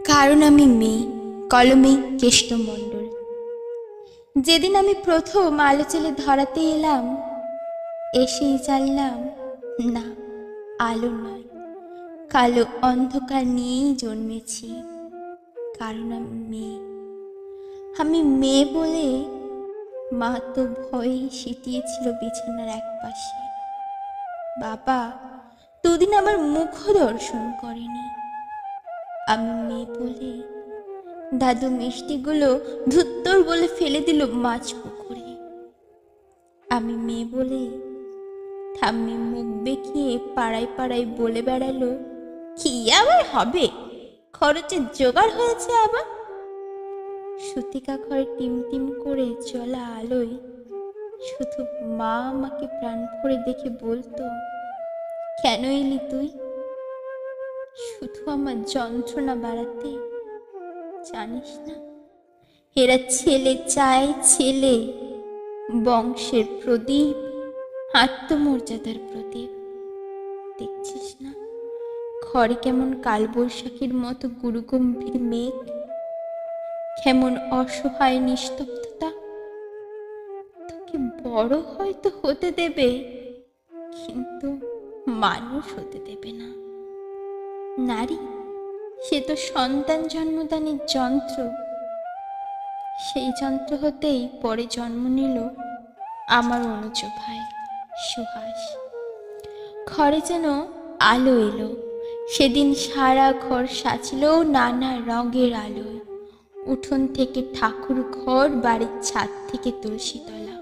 কারণ আমি মেয়ে। কলমে কেষ্টমণ্ডল। যেদিন আমি প্রথম আলো চেলে ধরাতে এলাম, এসেই জানলাম না, আলো নয়, কালো অন্ধকার নিয়েই জন্মেছি। কারণ আমি মেয়ে। আমি মেয়ে বলে মা তো ভয়েই সিটিয়েছিল বিছানার এক পাশে। বাবা দুদিন আমার মুখও দর্শন করেনি। আমি মেয়ে বলে দাদু মিষ্টিগুলো ধুত্তর বলে ফেলে দিল মাছ পুকুরে। আমি মেয়ে বলে ঠাম্মি মুখ বেঁকিয়ে পাড়ায় পাড়ায় বলে বেড়ালো, কি আবার হবে, খরচের জোগাড় হয়েছে আবার। সুতিকা ঘরে টিম টিম করে চলা আলোয় শুধু মা আমাকে প্রাণ ভরে দেখে বলতো, কেন এলি তুই? শুধু আমার যন্ত্রণা বাড়াতে। জানিস না, এরা ছেলে চায়, ছেলে, বংশের প্রদীপ, আত্মমর্যাদার প্রদীপ। দেখছিস না ঘরে কেমন কালবৈশাখীর মতো গুরুগম্ভীর মেঘ, কেমন অসহায় নিস্তব্ধতা। তোকে বড় হয়তো হতে দেবে, কিন্তু মানুষ হতে দেবে না। নারী, সে তো সন্তান জন্মদানের যন্ত্র। সেই যন্ত্র হতেই পরে জন্ম নিল আমার অনুজ ভাই সুহাস। ঘরে যেন আলো এলো। সেদিন সারা ঘর সাজল নানা রঙের আলোয়। উঠোন থেকে ঠাকুর ঘর, বাড়ির ছাদ থেকে তুলসীতলা।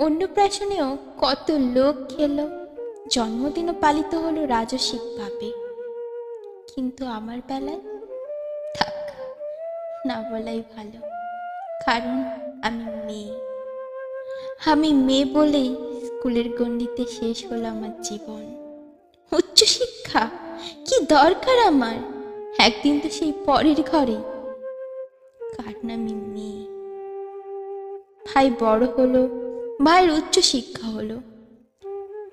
অন্নপ্রাশনেও কত লোক খেলো, জন্মদিনও পালিত হলো রাজসিকভাবে। কিন্তু আমার বেলায় থাক, না বলাই ভালো। কারণ আমি মেয়ে। আমি মেয়ে বলেই স্কুলের গণ্ডিতে শেষ হলো আমার জীবন। উচ্চশিক্ষা কি দরকার আমার, একদিন তো সেই পরের ঘরে। কারণ আমি মেয়ে। ভাই বড় হলো, ভাইয়ের উচ্চশিক্ষা হলো।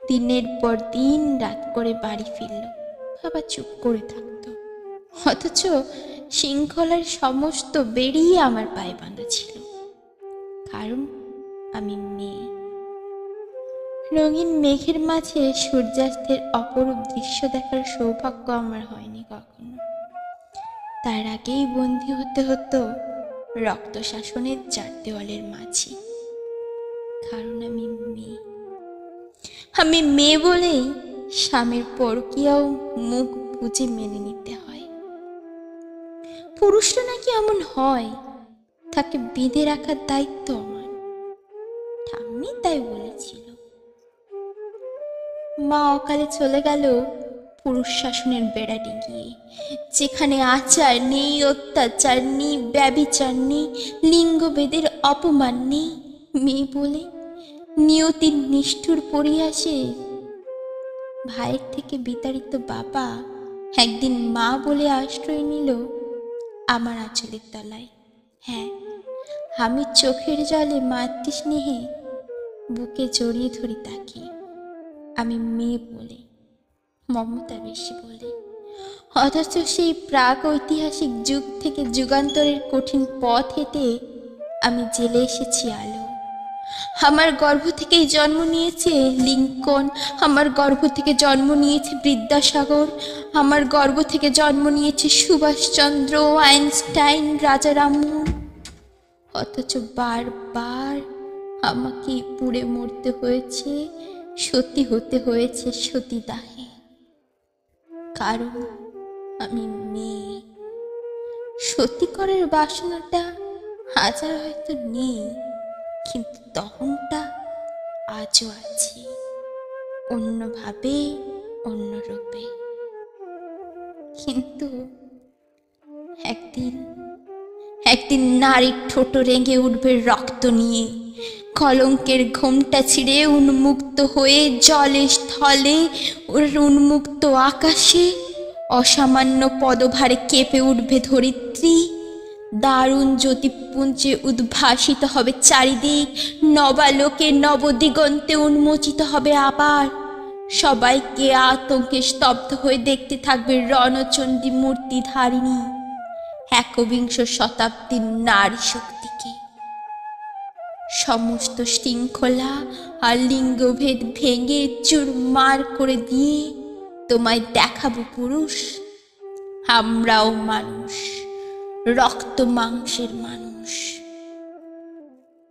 দিনের পর দিন রাত করে বাড়ি ফিরল, বাবা চুপ করে থাকতো। অথচ শৃঙ্খলার সমস্ত বেরিয়ে আমার পায়ে বাঁধা ছিল। কারণ আমি মেয়ে। রঙিন মেঘের মাঝে সূর্যাস্তের অপরূপ দৃশ্য দেখার সৌভাগ্য আমার হয়নি কখনো। তার আগেই বন্দী হতে হতো রক্ত শাসনের 4 দেওয়ালের মাঝে। কারণ আমি মেয়ে। আমি মেয়ে বলেই স্বামীর পরকীয়াও মুখ বুজে মেনে নিতে হয়। পুরুষরা নাকি এমন হয়, তাকে বেঁধে রাখার দায়িত্ব আমার। ঠাম্মি তাই বলেছিল। মা অকালে চলে গেল পুরুষ শাসনের বেড়া ডিঙিয়ে, যেখানে আচার নেই, অত্যাচার নেই, ব্যভিচার নেই, লিঙ্গভেদের অপমান নেই। মেয়ে বলে নিয়তির নিষ্ঠুর পরিহাসে ভাইয়ের থেকে বিতাড়িত বাবা একদিন মা বলে আশ্রয় নিল আমার আঁচলের তলায়। হ্যাঁ, আমি চোখের জলে মাতৃস্নেহে বুকে জড়িয়ে ধরি তাকে। আমি মেয়ে বলে, মমতা বেশি বলে। অথচ সেই প্রাক ঐতিহাসিক যুগ থেকে যুগান্তরের কঠিন পথ হেঁটে আমি জেলে এসেছি আলো। আমার গর্ভ থেকেই জন্ম নিয়েছে লিঙ্কন, আমার গর্ভ থেকে জন্ম নিয়েছে বিদ্যাসাগর, আমার গর্ভ থেকে জন্ম নিয়েছে সুভাষচন্দ্র, আইনস্টাইন, রাজা রামমোহন। অথচ বারবার আমাকে পুড়ে মরতে হয়েছে, সতী হতে হয়েছে সতীদাহে। কারণ আমি মেয়ে। সতী করার বাসনাটা হাজার হয়তো নেই, কিন্তু দহনটা আজও আছে, অন্যভাবে, অন্য রূপে। কিন্তু একদিন নারীর ঠোঁটো রেঙে উঠবে রক্ত নিয়ে, কলঙ্কের ঘোমটা ছিঁড়ে উন্মুক্ত হয়ে জলে স্থলে, উন্মুক্ত আকাশে অসামান্য পদভারে কেঁপে উঠবে ধরিত্রী। দারুণ জ্যোতিপুঞ্জে উদ্ভাসিত হবে চারিদিক, নবালোকে নবদিগন্তে উন্মোচিত হবে আবার সবাইকে আতঙ্কে স্তব্ধ হয়ে দেখতে থাকবে রণচণ্ডী মূর্তিধারিণী একবিংশ শতাব্দীর নারী শক্তিকে। সমস্ত শৃঙ্খলা আর লিঙ্গভেদ ভেঙে চুরমার করে দিয়ে তোমায় দেখাবো পুরুষ, আমরাও মানুষ, রক্ত মাংসের মানুষ।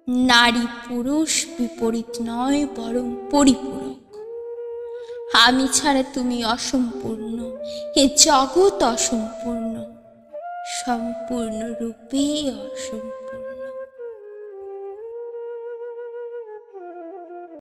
নারী পুরুষ বিপরীত নয়, বরং পরিপূরক। আমি ছাড়া তুমি অসম্পূর্ণ, এ জগৎ অসম্পূর্ণ, সম্পূর্ণ রূপে অসম্পূর্ণ।